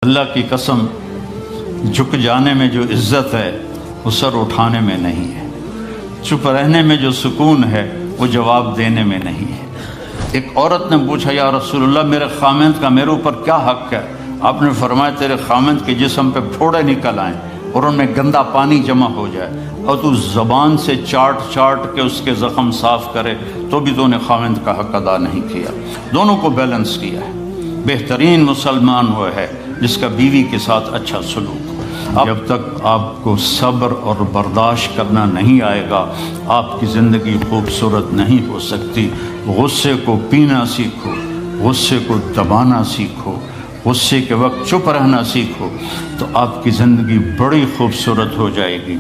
اللہ کی قسم، جھک جانے میں جو عزت ہے وہ سر اٹھانے میں نہیں ہے، چپ رہنے میں جو سکون ہے وہ جواب دینے میں نہیں ہے۔ ایک عورت نے پوچھا، یا رسول اللہ میرے خامند کا میرے اوپر کیا حق ہے؟ آپ نے فرمایا تیرے خامند کے جسم پہ پھوڑے نکل آئیں اور ان میں گندا پانی جمع ہو جائے اور تو زبان سے چاٹ کے اس کے زخم صاف کرے تو بھی تو نے خامند کا حق ادا نہیں کیا۔ دونوں کو بیلنس کیا ہے۔ بہترین مسلمان وہ ہے جس کا بیوی کے ساتھ اچھا سلوک ہو۔ جب تک آپ کو صبر اور برداشت کرنا نہیں آئے گا آپ کی زندگی خوبصورت نہیں ہو سکتی۔ غصے کو پینا سیکھو، غصے کو دبانا سیکھو، غصے کے وقت چپ رہنا سیکھو تو آپ کی زندگی بڑی خوبصورت ہو جائے گی۔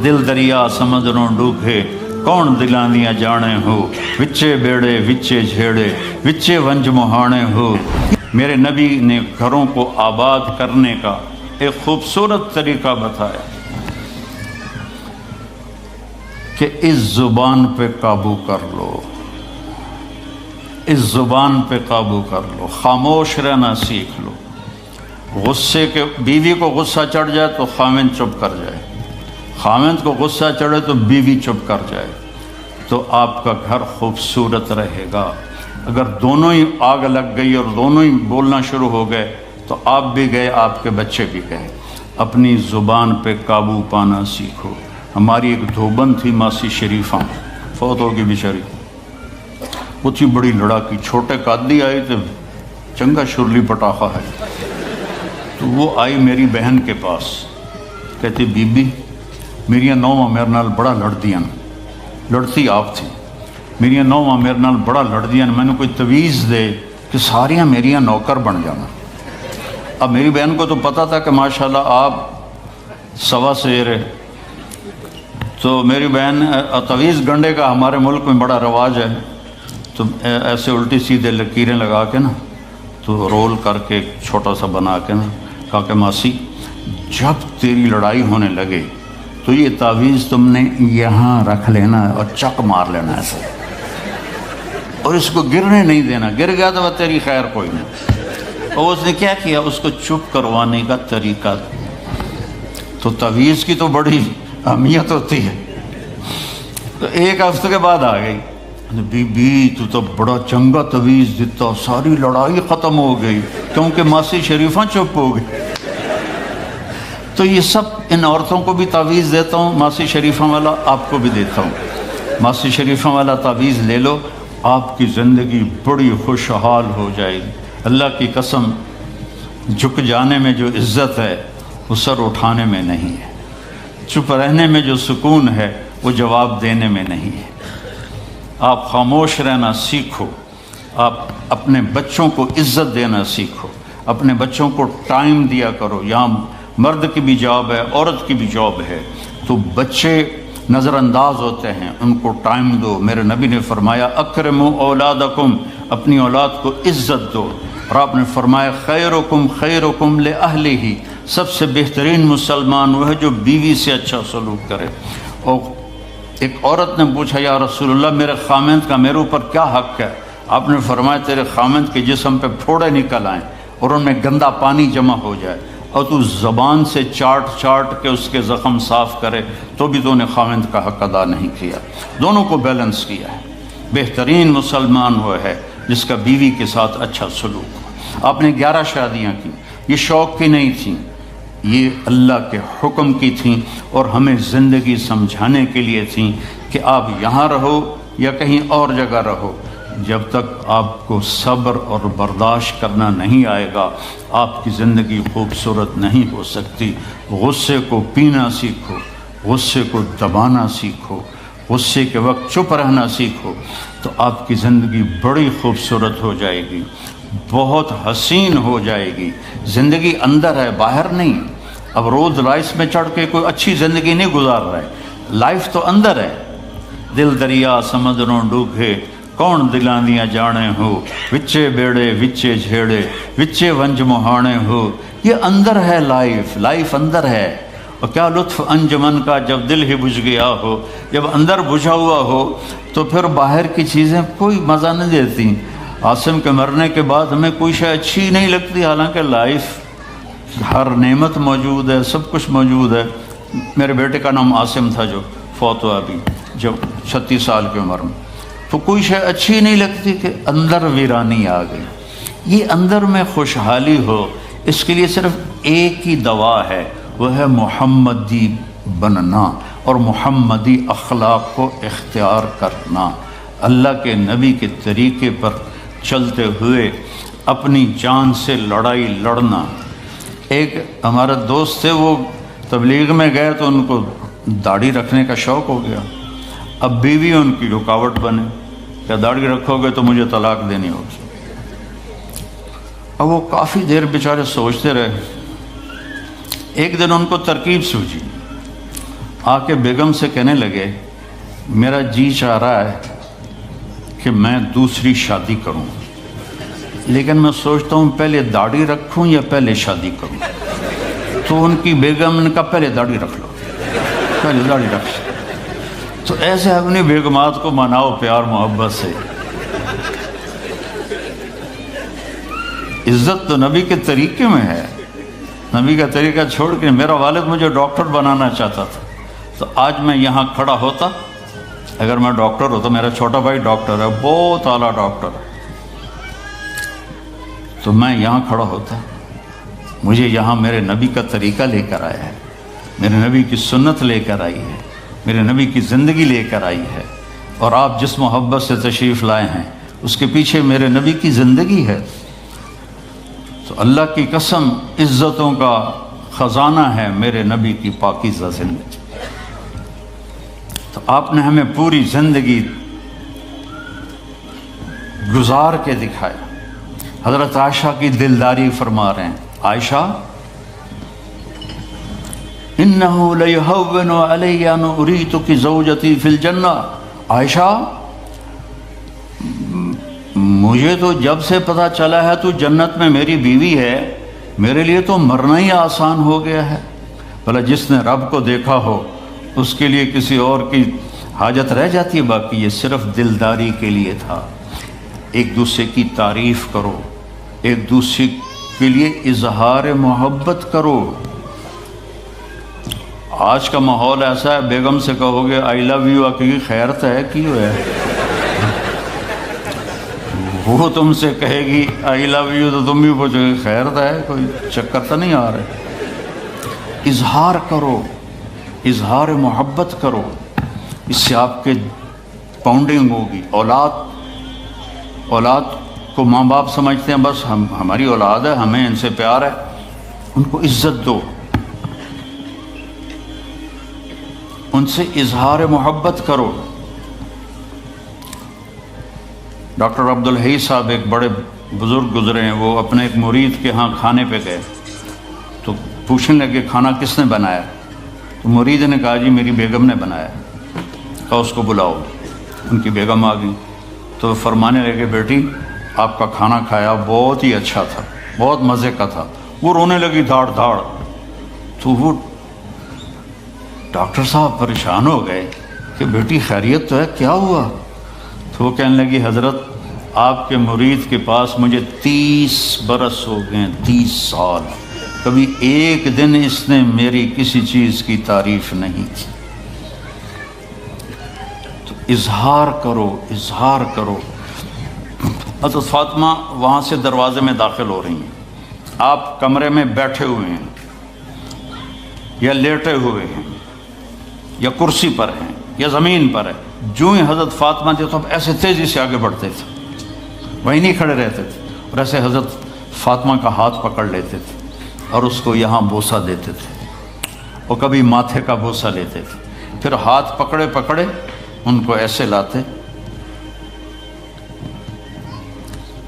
دل دریا سمندروں ڈوبے کون دلاندیاں جانے ہو، وچے بیڑے وچے جھیڑے وچے ونج مہانے ہو۔ میرے نبی نے گھروں کو آباد کرنے کا ایک خوبصورت طریقہ بتایا کہ اس زبان پہ قابو کر لو، اس زبان پہ قابو کر لو، خاموش رہنا سیکھ لو۔ غصے کے بیوی کو غصہ چڑھ جائے تو خامند چپ کر جائے، خامند کو غصہ چڑھے تو بیوی چپ کر جائے تو آپ کا گھر خوبصورت رہے گا۔ اگر دونوں ہی آگ لگ گئی اور دونوں ہی بولنا شروع ہو گئے تو آپ بھی گئے، آپ کے بچے بھی گئے۔ اپنی زبان پہ قابو پانا سیکھو۔ ہماری ایک دھوبن تھی ماسی شریفہ، فوت ہوگی بیچاری، وہ تھی بڑی لڑاکی، چھوٹے قادی آئے تھے، چنگا شرلی پٹاخہ ہے، تو وہ آئی میری بہن کے پاس، کہتی بی بی میریاں نوواں میرے نال بڑا لڑدیاں، لڑتی آپ تھی، میریاں نوواں میرے نال بڑا لڑدیاں، میں نے کوئی تویز دے کہ ساریاں میریاں نوکر بن جانا۔ اب میری بہن کو تو پتہ تھا کہ ماشاءاللہ آپ سوا سیر ہے، تو میری بہن تویز گنڈے کا ہمارے ملک میں بڑا رواج ہے، تو ایسے الٹی سیدھے لکیریں لگا کے نا تو رول کر کے چھوٹا سا بنا کے نا کہا کہ ماسی جب تیری لڑائی ہونے لگے تو یہ تعویذ تم نے یہاں رکھ لینا اور چک مار لینا ایسے، اور اس کو گرنے نہیں دینا، گر گیا تو وہ تیری خیر کوئی نہیں۔ اور اس نے کیا کیا، اس کو چپ کروانے کا طریقہ، تو تعویذ کی تو بڑی اہمیت ہوتی ہے۔ تو ایک ہفتے کے بعد آ گئی، بی بی تو بڑا چنگا تعویذ دیتا، ساری لڑائی ختم ہو گئی کیونکہ ماسی شریفہ چپ ہو گئی۔ تو یہ سب ان عورتوں کو بھی تعویذ دیتا ہوں، ماسی شریفہ والا آپ کو بھی دیتا ہوں۔ ماسی شریفہ والا تعویذ لے لو، آپ کی زندگی بڑی خوشحال ہو جائے گی۔ اللہ کی قسم، جھک جانے میں جو عزت ہے وہ سر اٹھانے میں نہیں ہے، چپ رہنے میں جو سکون ہے وہ جواب دینے میں نہیں ہے۔ آپ خاموش رہنا سیکھو، آپ اپنے بچوں کو عزت دینا سیکھو، اپنے بچوں کو ٹائم دیا کرو۔ یہاں مرد کی بھی جاب ہے، عورت کی بھی جاب ہے، تو بچے نظر انداز ہوتے ہیں، ان کو ٹائم دو۔ میرے نبی نے فرمایا اکرموا اولادکم، اپنی اولاد کو عزت دو، اور آپ نے فرمایا خیرکم خیرکم لأہلہ، سب سے بہترین مسلمان وہ ہے جو بیوی سے اچھا سلوک کرے۔ اور ایک عورت نے پوچھا، یا رسول اللہ میرے خامند کا میرے اوپر کیا حق ہے؟ آپ نے فرمایا تیرے خامند کے جسم پہ پھوڑے نکل آئیں اور ان میں گندا پانی جمع ہو جائے اور تو زبان سے چاٹ کے اس کے زخم صاف کرے تو بھی تو نے خامند کا حق ادا نہیں کیا۔ دونوں کو بیلنس کیا ہے۔ بہترین مسلمان وہ ہے جس کا بیوی کے ساتھ اچھا سلوک ہو۔ آپ نے 11 شادیاں کی، یہ شوق کی نہیں تھیں، یہ اللہ کے حکم کی تھیں اور ہمیں زندگی سمجھانے کے لیے تھیں کہ آپ یہاں رہو یا کہیں اور جگہ رہو، جب تک آپ کو صبر اور برداشت کرنا نہیں آئے گا آپ کی زندگی خوبصورت نہیں ہو سکتی۔ غصے کو پینا سیکھو، غصے کو دبانا سیکھو، غصے کے وقت چپ رہنا سیکھو تو آپ کی زندگی بڑی خوبصورت ہو جائے گی، بہت حسین ہو جائے گی۔ زندگی اندر ہے، باہر نہیں۔ اب رولز رائس میں چڑھ کے کوئی اچھی زندگی نہیں گزار رہا ہے، لائف تو اندر ہے۔ دل دریا سمندروں ڈوبے کون دلاندیاں جانے ہو، وچے بیڑے وچے جھیڑے وچے ونج مہانے ہو۔ یہ اندر ہے، لائف اندر ہے۔ اور کیا لطف انجمن کا جب دل ہی بجھ گیا ہو، جب اندر بجھا ہوا ہو تو پھر باہر کی چیزیں کوئی مزہ نہیں دیتی۔ عاصم کے مرنے کے بعد ہمیں کوئی شے اچھی نہیں لگتی، حالانکہ لائف ہر نعمت موجود ہے، سب کچھ موجود ہے۔ میرے بیٹے کا نام عاصم تھا جو فوت ہوا ابھی جب 36 سال کی عمر میں، تو کوئی شے اچھی نہیں لگتی کہ اندر ویرانی آ گئی۔ یہ اندر میں خوشحالی ہو، اس کے لیے صرف ایک ہی دوا ہے، وہ ہے محمدی بننا اور محمدی اخلاق کو اختیار کرنا، اللہ کے نبی کے طریقے پر چلتے ہوئے اپنی جان سے لڑائی لڑنا۔ ایک ہمارا دوست تھے، وہ تبلیغ میں گئے تو ان کو داڑھی رکھنے کا شوق ہو گیا، اب بیوی ان کی رکاوٹ بنے کہ داڑھی رکھو گے تو مجھے طلاق دینی ہوگی۔ اب وہ کافی دیر بیچارے سوچتے رہے، ایک دن ان کو ترکیب سوچی، آ کے بیگم سے کہنے لگے میرا جی چاہ رہا ہے کہ میں دوسری شادی کروں، لیکن میں سوچتا ہوں پہلے داڑھی رکھوں یا پہلے شادی کروں۔ تو ان کی بیگم نے کہا پہلے داڑھی رکھ لو، پہلے داڑھی رکھ لو۔ تو ایسے اپنی بیگمات کو مناؤ پیار محبت سے۔ عزت تو نبی کے طریقے میں ہے، نبی کا طریقہ چھوڑ کے میرا والد مجھے ڈاکٹر بنانا چاہتا تھا، تو آج میں یہاں کھڑا ہوتا، اگر میں ڈاکٹر ہوتا، میرا چھوٹا بھائی ڈاکٹر ہے، بہت اعلیٰ ڈاکٹر ہے، تو میں یہاں کھڑا ہوتا۔ مجھے یہاں میرے نبی کا طریقہ لے کر آیا ہے، میرے نبی کی سنت لے کر آئی ہے، میرے نبی کی زندگی لے کر آئی ہے، اور آپ جس محبت سے تشریف لائے ہیں اس کے پیچھے میرے نبی کی زندگی ہے۔ تو اللہ کی قسم عزتوں کا خزانہ ہے میرے نبی کی پاکیزہ زندگی۔ تو آپ نے ہمیں پوری زندگی گزار کے دکھایا۔ حضرت عائشہ کی دلداری فرما رہے ہیں، عائشہ انہو لیہون علی ان اریتک زوجتی فی الجنہ، عائشہ مجھے تو جب سے پتہ چلا ہے تو جنت میں میری بیوی ہے، میرے لیے تو مرنا ہی آسان ہو گیا ہے۔ بھلا جس نے رب کو دیکھا ہو اس کے لیے کسی اور کی حاجت رہ جاتی ہے؟ باقی یہ صرف دلداری کے لیے تھا۔ ایک دوسرے کی تعریف کرو، ایک دوسرے کے لیے اظہار محبت کرو۔ آج کا ماحول ایسا ہے، بیگم سے کہو گے آئی لو یو، کی خیرت ہے کیوں ہے؟ وہ تم سے کہے گی آئی لو یو تو تم بھی پوچھو گے خیرت ہے، کوئی چکر تو نہیں آ رہا؟ اظہار کرو، اظہار محبت کرو، اس سے آپ کے پاؤنڈنگ ہوگی۔ اولاد کو ماں باپ سمجھتے ہیں بس ہماری اولاد ہے، ہمیں ان سے پیار ہے، ان کو عزت دو، ان سے اظہار محبت کرو۔ ڈاکٹر عبدالحی صاحب ایک بڑے بزرگ گزرے ہیں، وہ اپنے ایک مرید کے ہاں کھانے پہ گئے تو پوچھنے لگے کھانا کس نے بنایا؟ تو مرید نے کہا جی میری بیگم نے بنایا۔ کہا اس کو بلاؤ۔ ان کی بیگم آ گئی تو فرمانے لگے بیٹی آپ کا کھانا کھایا بہت ہی اچھا تھا، بہت مزے کا تھا۔ وہ رونے لگی دھاڑ دھاڑ۔ تو وہ ڈاکٹر صاحب پریشان ہو گئے کہ بیٹی خیریت تو ہے، کیا ہوا؟ تو وہ کہنے لگی حضرت آپ کے مرید کے پاس مجھے 30 برس ہو گئے، 30 سال، کبھی ایک دن اس نے میری کسی چیز کی تعریف نہیں کی۔ تو اظہار کرو، اظہار کرو۔ حضرت فاطمہ وہاں سے دروازے میں داخل ہو رہی ہیں، آپ کمرے میں بیٹھے ہوئے ہیں یا لیٹے ہوئے ہیں یا کرسی پر ہیں یا زمین پر ہے، جو ہی حضرت فاطمہ تھے تو ایسے تیزی سے آگے بڑھتے تھے، وہیں نہیں کھڑے رہتے تھے، اور ایسے حضرت فاطمہ کا ہاتھ پکڑ لیتے تھے اور اس کو یہاں بوسہ دیتے تھے، اور کبھی ماتھے کا بوسہ لیتے تھے، پھر ہاتھ پکڑے پکڑے ان کو ایسے لاتے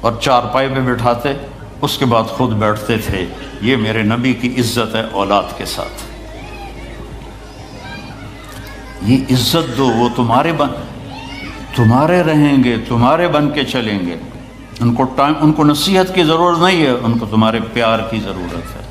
اور چارپائی پہ بٹھاتے، اس کے بعد خود بیٹھتے تھے۔ یہ میرے نبی کی عزت ہے اولاد کے ساتھ۔ یہ عزت دو، وہ تمہارے رہیں گے، تمہارے بن کے چلیں گے۔ ان کو نصیحت کی ضرورت نہیں ہے، ان کو تمہارے پیار کی ضرورت ہے۔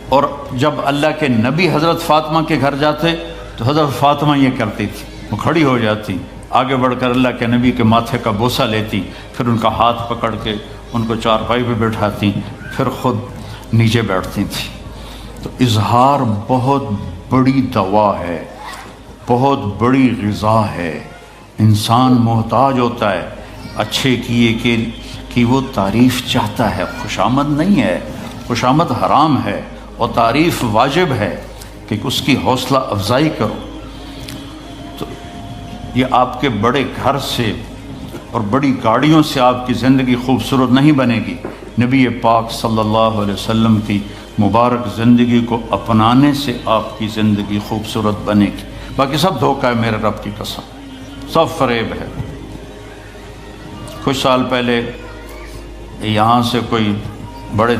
اور جب اللہ کے نبی حضرت فاطمہ کے گھر جاتے تو حضرت فاطمہ یہ کرتی تھی، وہ کھڑی ہو جاتی، آگے بڑھ کر اللہ کے نبی کے ماتھے کا بوسہ لیتی، پھر ان کا ہاتھ پکڑ کے ان کو چارپائی پہ بٹھاتی پھر خود نیچے بیٹھتی تھیں۔ تو اظہار بہت بڑی دوا ہے، بہت بڑی غذا ہے۔ انسان محتاج ہوتا ہے اچھے کیے کہ وہ تعریف چاہتا ہے، خوشامد نہیں ہے، خوشامد حرام ہے، اور تعریف واجب ہے کہ اس کی حوصلہ افزائی کرو۔ تو یہ آپ کے بڑے گھر سے اور بڑی گاڑیوں سے آپ کی زندگی خوبصورت نہیں بنے گی، نبی پاک صلی اللہ علیہ وسلم کی مبارک زندگی کو اپنانے سے آپ کی زندگی خوبصورت بنے گی۔ باقی سب دھوکہ ہے، میرے رب کی قسم، سب فریب ہے۔ کچھ سال پہلے یہاں سے کوئی بڑے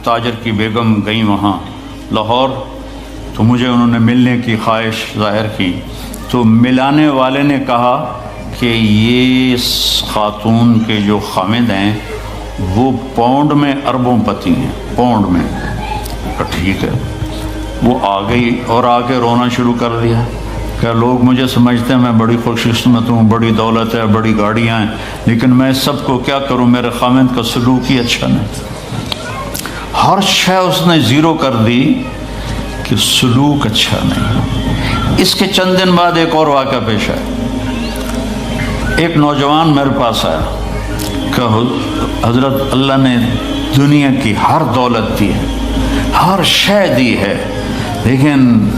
تاجر کی بیگم گئیں وہاں لاہور، تو مجھے انہوں نے ملنے کی خواہش ظاہر کی، تو ملانے والے نے کہا کہ یہ خاتون کے جو خامد ہیں وہ پاؤنڈ میں اربوں پتی ہیں، پاؤنڈ میں۔ کہا ٹھیک ہے۔ وہ آ گئی اور آ کے رونا شروع کر دیا کہ لوگ مجھے سمجھتے ہیں میں بڑی خوش قسمت ہوں، بڑی دولت ہے، بڑی گاڑیاں ہیں، لیکن میں سب کو کیا کروں، میرے خامد کا سلوک ہی اچھا نہیں۔ ہر شے اس نے زیرو کر دی کہ سلوک اچھا نہیں۔ اس کے چند دن بعد ایک اور واقعہ پیش آیا۔ ایک نوجوان میرے پاس آیا کہ حضرت اللہ نے دنیا کی ہر دولت دی ہے، ہر شے دی ہے، لیکن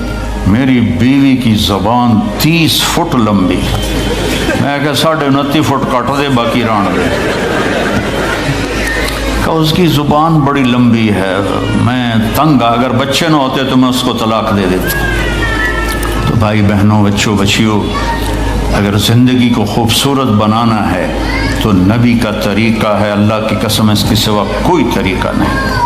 میری بیوی کی زبان 30 فٹ لمبی۔ میں کہ 29.5 فٹ کٹ دے باقی ران دے۔ کہ اس کی زبان بڑی لمبی ہے، میں تنگ، اگر بچے نہ ہوتے تو میں اس کو طلاق دے دیتا۔ تو بھائی بہنوں، بچوں بچیوں، اگر زندگی کو خوبصورت بنانا ہے تو نبی کا طریقہ ہے، اللہ کی قسم اس کے سوا کوئی طریقہ نہیں۔